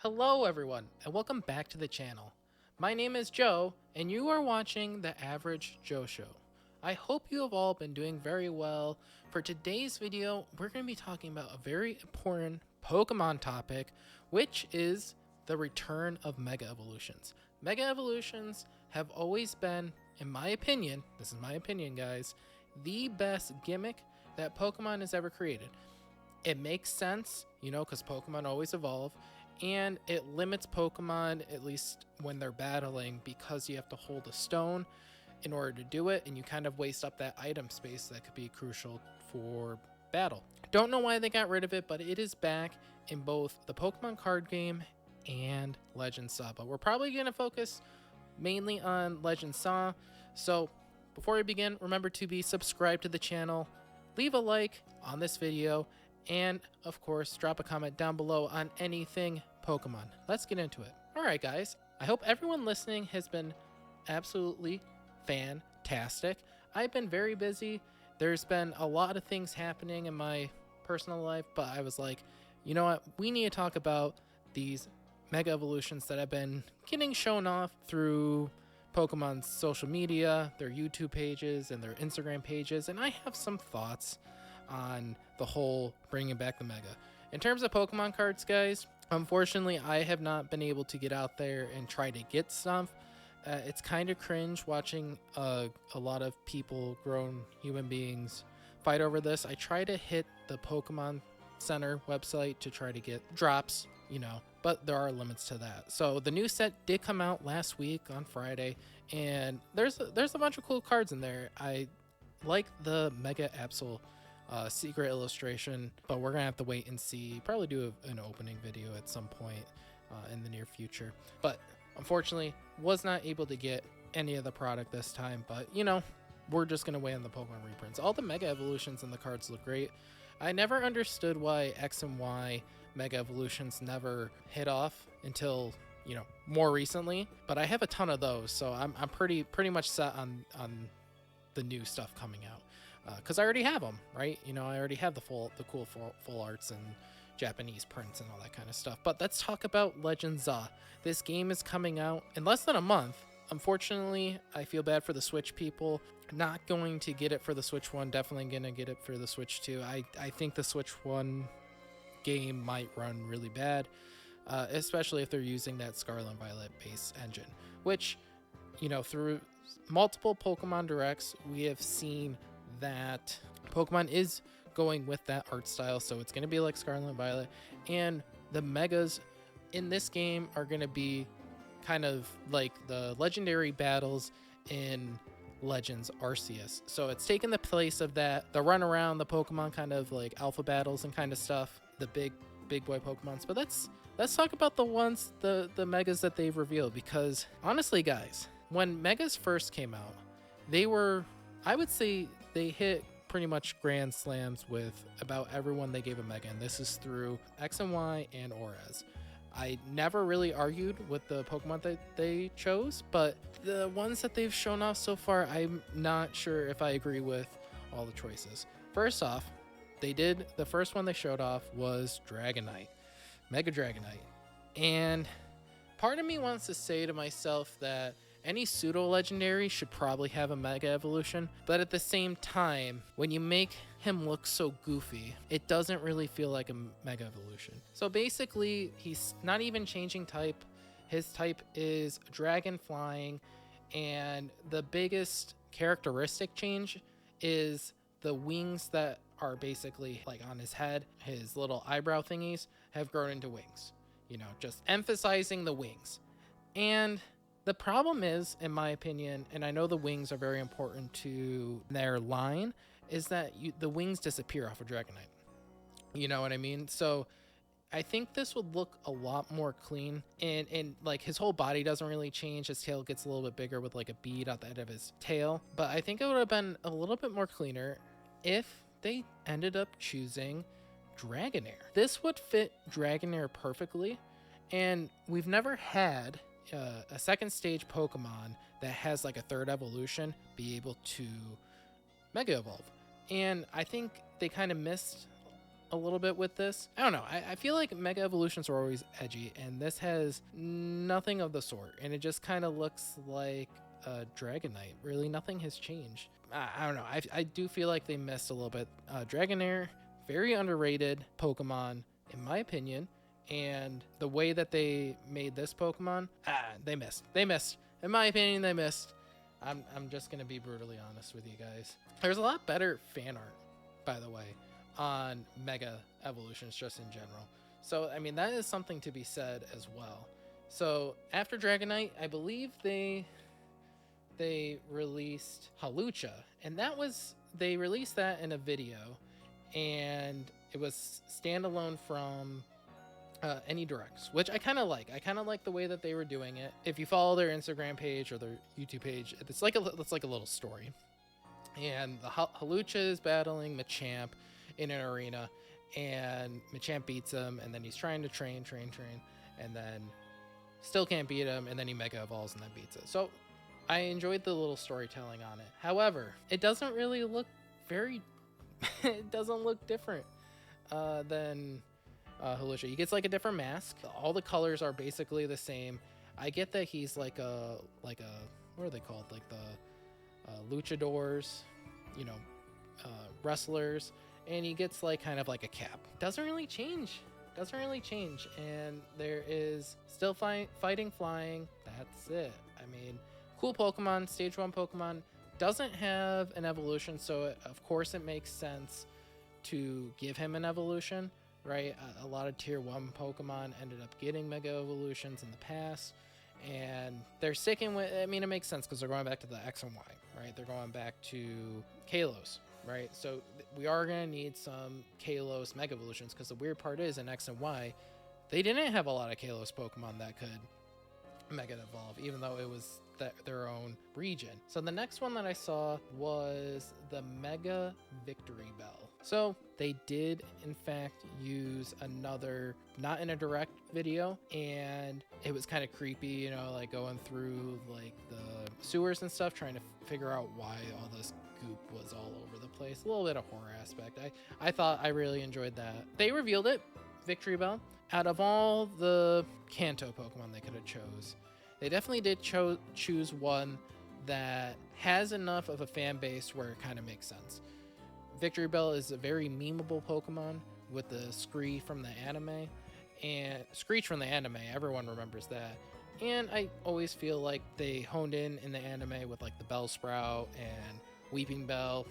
Hello everyone, and welcome back to the channel. My name is Joe, and you are watching The Average Joe Show. I hope you have all been doing very well. For today's video, we're going to be talking about a very important Pokemon topic, which is the return of Mega Evolutions. Mega Evolutions have always been, in my opinion, this is my opinion guys, the best gimmick that Pokemon has ever created. It makes sense, because Pokemon always evolve, and it limits Pokemon, at least when they're battling, because you have to hold a stone in order to do it, and you kind of waste up that item space that could be crucial for battle. Don't know why they got rid of it, but it is back in both the Pokemon card game and Legend Saw. But we're probably going to focus mainly on Legend Saw. So before we begin, remember to be subscribed to the channel, leave a like on this video, and of course drop a comment down below on anything Pokemon. Let's get into it. Alright guys, I hope everyone listening has been absolutely fantastic. I've been very busy. There's been a lot of things happening in my personal life, but I was like, you know what, we need to talk about these Mega Evolutions that have been getting shown off through Pokemon's social media, their YouTube pages, and their Instagram pages, and I have some thoughts on the whole bringing back the Mega. In terms of Pokemon cards, guys, unfortunately, I have not been able to get out there and try to get stuff. It's kind of cringe watching a lot of people, grown human beings, fight over this. I try to hit the Pokemon Center website to try to get drops, but there are limits to that. So the new set did come out last week on Friday, and there's a bunch of cool cards in there. I like the Mega Absol secret illustration, but we're gonna have to wait and see. Probably do an opening video at some point in the near future, but unfortunately was not able to get any of the product this time. But we're just gonna wait on the Pokemon reprints. All the Mega Evolutions in the cards look great. I never understood why X and Y Mega Evolutions never hit off until more recently, but I have a ton of those, so I'm pretty much set on the new stuff coming out, because I already have them, right? I already have the cool full arts and Japanese prints and all that kind of stuff. But let's talk about Legend Za. This game is coming out in less than a month. Unfortunately, I feel bad for the Switch people. Not going to get it for the Switch 1, definitely gonna get it for the Switch 2. I think the Switch 1 game might run really bad, especially if they're using that Scarlet and Violet base engine, which, through multiple Pokemon Directs, we have seen that Pokemon is going with that art style, so it's going to be like Scarlet and Violet, and the Megas in this game are going to be kind of like the legendary battles in Legends Arceus. So it's taken the place of that, the run around, the Pokemon kind of like alpha battles and kind of stuff, the big boy Pokemons. But let's talk about the ones, the Megas that they've revealed, because honestly guys, when Megas first came out, they were, I would say, they hit pretty much grand slams with about everyone they gave a Mega, and this is through X and Y and Auras. I never really argued with the Pokemon that they chose, but the ones that they've shown off so far, I'm not sure if I agree with all the choices. First off, the first one they showed off was Dragonite, Mega Dragonite. And part of me wants to say to myself that any pseudo-legendary should probably have a Mega Evolution, but at the same time, when you make him look so goofy, it doesn't really feel like a Mega Evolution. So basically, he's not even changing type. His type is Dragon Flying, and the biggest characteristic change is the wings that are basically like on his head. His little eyebrow thingies have grown into wings, just emphasizing the wings. And the problem is, in my opinion, and I know the wings are very important to their line, is that the wings disappear off of Dragonite. You know what I mean? So I think this would look a lot more clean, and like his whole body doesn't really change. His tail gets a little bit bigger with like a bead at the end of his tail, but I think it would have been a little bit more cleaner if they ended up choosing Dragonair. This would fit Dragonair perfectly, and we've never had a second stage Pokemon that has like a third evolution be able to Mega Evolve. And I think they kind of missed a little bit with this. I don't know. I feel like Mega Evolutions are always edgy, and this has nothing of the sort. And it just kind of looks like a Dragonite. Really, nothing has changed. I don't know. I do feel like they missed a little bit. Dragonair, very underrated Pokemon, in my opinion. And the way that they made this Pokemon, they missed. They missed. In my opinion, they missed. I'm just going to be brutally honest with you guys. There's a lot better fan art, by the way, on Mega Evolutions just in general. So, I mean, that is something to be said as well. So, after Dragonite, I believe they released Halucha. And they released that in a video. And it was standalone from any directs, which I kind of like. I kind of like the way that they were doing it. If you follow their Instagram page or their YouTube page, it's like a little story. And the Halucha is battling Machamp in an arena, and Machamp beats him, and then he's trying to train, and then still can't beat him, and then he Mega Evolves and then beats it. So I enjoyed the little storytelling on it. However, it doesn't really look very it doesn't look different than Halucha. He gets like a different mask. All the colors are basically the same. I get that he's like a what are they called? Like the luchadors, you know, wrestlers, and he gets like kind of like a cap. Doesn't really change. And there is still fighting, flying. That's it. I mean, cool Pokemon. Stage 1 Pokemon doesn't have an evolution, so of course it makes sense to give him an evolution, right? A lot of tier 1 Pokemon ended up getting Mega Evolutions in the past, and they're sticking with, I mean, it makes sense because they're going back to the X and Y, right? They're going back to Kalos, right? So we are going to need some Kalos Mega Evolutions, because the weird part is in X and Y, they didn't have a lot of Kalos Pokemon that could Mega Evolve, even though it was their own region. So the next one that I saw was the Mega Victory Bell. So they did in fact use another, not in a direct video, and it was kind of creepy, you know, like going through like the sewers and stuff, trying to figure out why all this goop was all over the place. A little bit of horror aspect. I thought I really enjoyed that. They revealed it, Victory Bell. Out of all the Kanto Pokemon they could have chose, they definitely did choose one that has enough of a fan base where it kind of makes sense. Victory Bell is a very memeable Pokemon with the Screech from the anime, everyone remembers that. And I always feel like they honed in the anime with like the Bellsprout and Weeping Bell.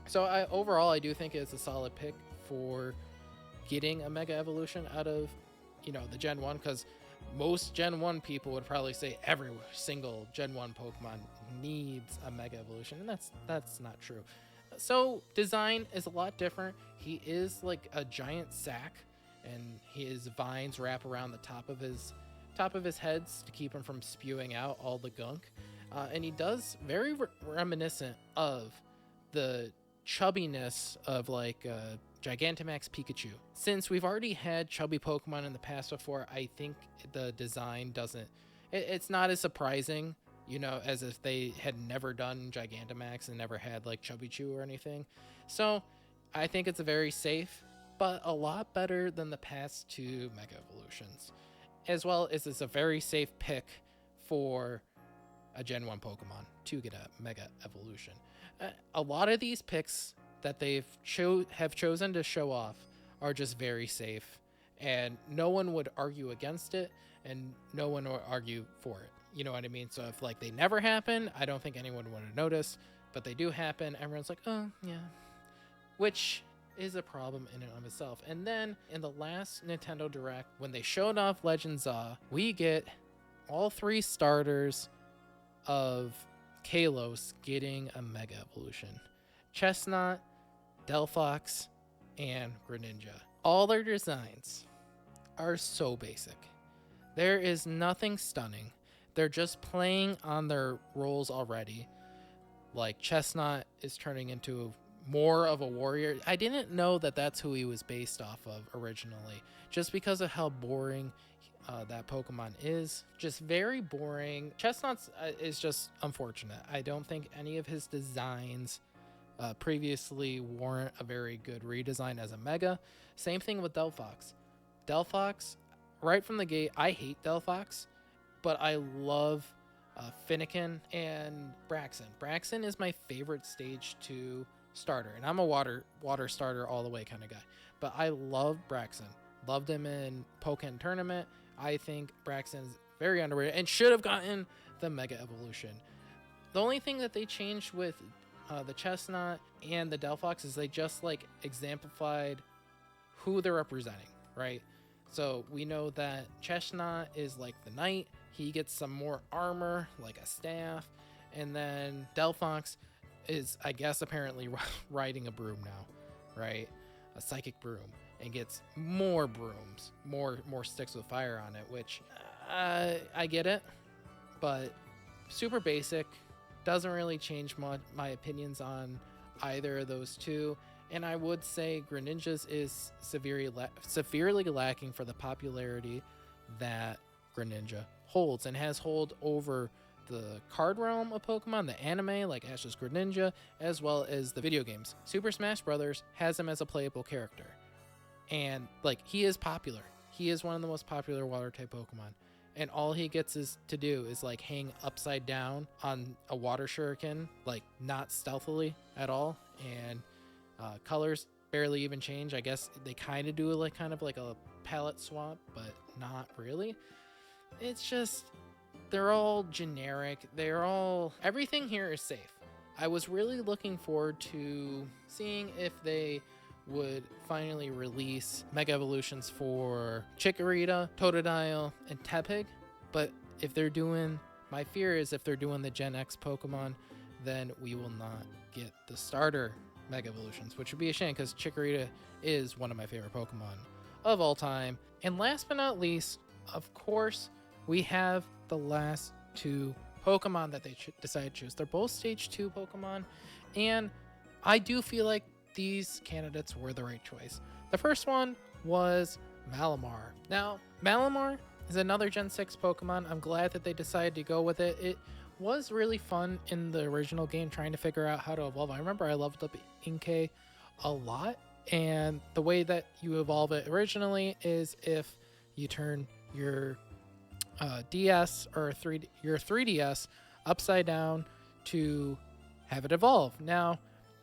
So overall I do think it's a solid pick for getting a Mega Evolution out of, you know, the Gen 1, because most Gen 1 people would probably say every single Gen 1 Pokemon needs a Mega Evolution, and that's not true. So design is a lot different. He is like a giant sack, and his vines wrap around the top of his heads to keep him from spewing out all the gunk. And he does very reminiscent of the chubbiness of like Gigantamax Pikachu. Since we've already had chubby Pokemon in the past before, I think the design doesn't, it's not as surprising, you know, as if they had never done Gigantamax and never had like Chubby Chew or anything. So I think it's a very safe, but a lot better than the past 2 Mega Evolutions, as well as it's a very safe pick for a Gen 1 Pokemon to get a Mega Evolution. A lot of these picks that they've chosen to show off are just very safe, and no one would argue against it, and no one would argue for it. You know what I mean? So if like they never happen, I don't think anyone would have noticed, but they do happen. Everyone's like, oh yeah, which is a problem in and of itself. And then in the last Nintendo Direct, when they showed off Legends we get all 3 starters of Kalos getting a Mega Evolution. Chestnut, Delphox, and Greninja. All their designs are so basic. There is nothing stunning. They're just playing on their roles already. Like Chestnut is turning into more of a warrior. I didn't know that that's who he was based off of originally, just because of how boring that Pokemon is. Just very boring. Chestnut is just unfortunate. I don't think any of his designs previously weren't a very good redesign as a Mega. Same thing with Delphox. Delphox, right from the gate, I hate Delphox, but I love Finnegan and Braxton. Braxton is my favorite stage 2 starter, and I'm a water starter all the way kind of guy. But I love Braxton. Loved him in Pokémon Tournament. I think Braxton is very underrated and should have gotten the Mega Evolution. The only thing that they changed with the Chestnut and the Delphox is they just like exemplified who they're representing, right? So we know that Chestnut is like the knight. He gets some more armor, like a staff. And then Delphox is, I guess, apparently riding a broom now, right? A psychic broom, and gets more brooms, more sticks with fire on it, which I get it, but super basic. Doesn't really change my opinions on either of those two. And I would say Greninja's is severely lacking for the popularity that Greninja holds, and has hold over the card realm of Pokemon, the anime like Ash's Greninja, as well as the video games. Super Smash Bros. Has him as a playable character, and like he is popular. He is one of the most popular water type Pokemon, and all he gets is to do is like hang upside down on a water shuriken, like not stealthily at all, and colors barely even change. I guess they kind of do like kind of like a palette swap, but not really. It's just they're all generic. Everything here is safe. I was really looking forward to seeing if they would finally release Mega Evolutions for Chikorita, Totodile, and Tepig. But if they're doing, my fear is if they're doing the Gen X Pokemon, then we will not get the starter Mega Evolutions, which would be a shame because Chikorita is one of my favorite Pokemon of all time. And last but not least, of course, we have the last two Pokemon that they decided to choose. They're both Stage 2 Pokemon, and I do feel like these candidates were the right choice. The first one was Malamar. Now, Malamar is another Gen 6 Pokemon. I'm glad that they decided to go with it. It was really fun in the original game trying to figure out how to evolve. I remember I leveled up Inkay a lot, and the way that you evolve it originally is if you turn your DS or your 3DS upside down to have it evolve. Now,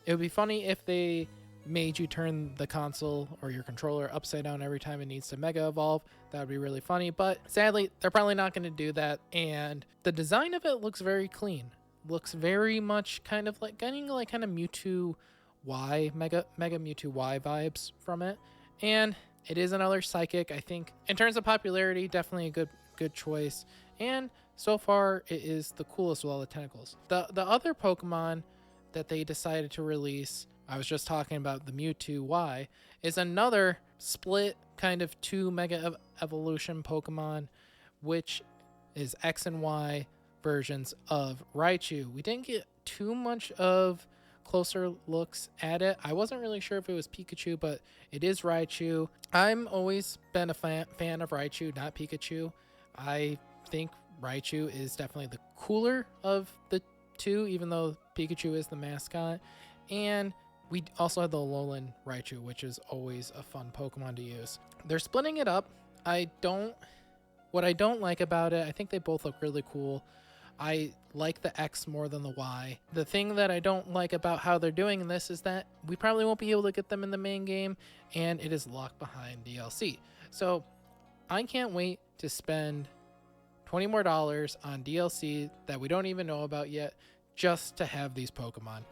it would be funny if they made you turn the console or your controller upside down every time it needs to mega evolve. That would be really funny, but sadly, they're probably not going to do that. And the design of it looks very clean. Looks very much kind of like getting like kind of Mewtwo Y, Mega Mewtwo Y vibes from it. And it is another psychic. I think in terms of popularity, definitely a good choice, and so far it is the coolest with all the tentacles. The other Pokemon that they decided to release, I was just talking about the Mewtwo Y, is another split kind of two Mega Evolution Pokemon, which is X and Y versions of Raichu. We didn't get too much of closer looks at it. I wasn't really sure if it was Pikachu, but it is Raichu. I'm always been a fan of Raichu, not Pikachu. I think Raichu is definitely the cooler of the two, even though Pikachu is the mascot. And we also have the Alolan Raichu, which is always a fun Pokemon to use. They're splitting it up. What I don't like about it, I think they both look really cool. I like the X more than the Y. The thing that I don't like about how they're doing this is that we probably won't be able to get them in the main game, and it is locked behind DLC. So I can't wait to spend $20 more on DLC that we don't even know about yet just to have these Pokemon.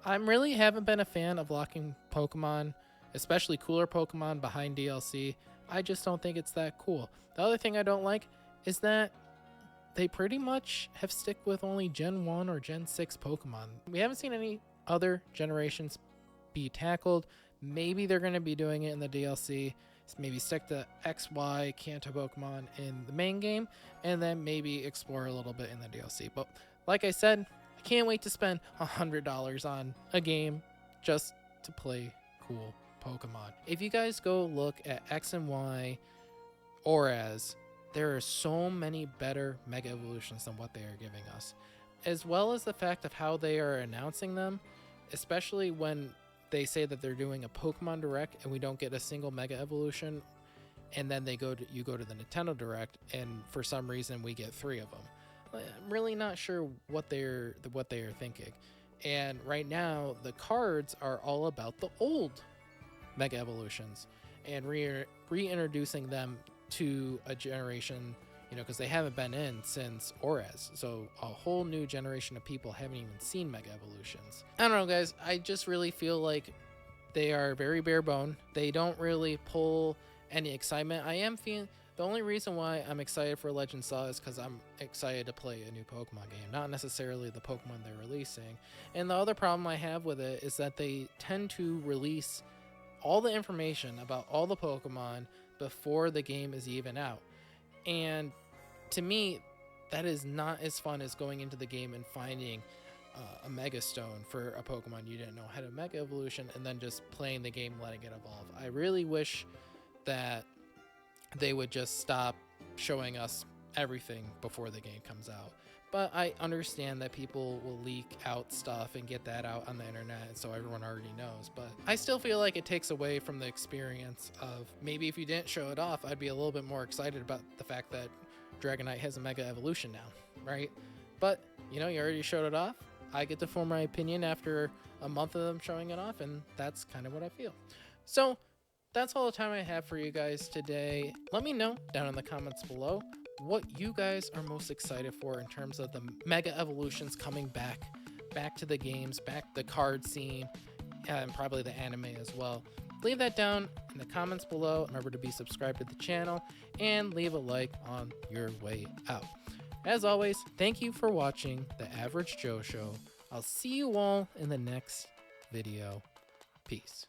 I really haven't been a fan of locking Pokemon, especially cooler Pokemon, behind DLC. I just don't think it's that cool. The other thing I don't like is that they pretty much have stick with only Gen 1 or Gen 6 Pokemon. We haven't seen any other generations be tackled. Maybe they're going to be doing it in the DLC. Maybe stick to XY Kanto Pokemon in the main game, and then maybe explore a little bit in the DLC. But like I said, I can't wait to spend $100 on a game just to play cool Pokemon. If you guys go look at X and Y Auras, there are so many better Mega Evolutions than what they are giving us, as well as the fact of how they are announcing them. especially when they say that they're doing a Pokemon Direct and we don't get a single Mega Evolution, and then you go to the Nintendo Direct, and for some reason we get 3 of them. I'm really not sure what they're thinking. And right now, the cards are all about the old Mega Evolutions and reintroducing them to a generation, because they haven't been in since Ores. So a whole new generation of people haven't even seen Mega Evolutions. I don't know, guys. I just really feel like they are very bare bone. They don't really pull any excitement. I am feeling the only reason why I'm excited for Legend Saw is because I'm excited to play a new Pokemon game, not necessarily the Pokemon they're releasing. And the other problem I have with it is that they tend to release all the information about all the Pokemon before the game is even out. And to me, that is not as fun as going into the game and finding a Mega Stone for a Pokemon you didn't know had a Mega Evolution and then just playing the game, letting it evolve. I really wish that they would just stop showing us everything before the game comes out. But I understand that people will leak out stuff and get that out on the internet, so everyone already knows. But I still feel like it takes away from the experience of, maybe if you didn't show it off, I'd be a little bit more excited about the fact that Dragonite has a Mega Evolution now, right? But, you already showed it off. I get to form my opinion after a month of them showing it off, and that's kind of what I feel. So that's all the time I have for you guys today. Let me know down in the comments below what you guys are most excited for in terms of the Mega Evolutions coming back to the games, back the card scene, and probably the anime as well. Leave that down in the comments below. Remember to be subscribed to the channel and leave a like on your way out. As always, thank you for watching The Average Joe Show. I'll see you all in the next video. Peace.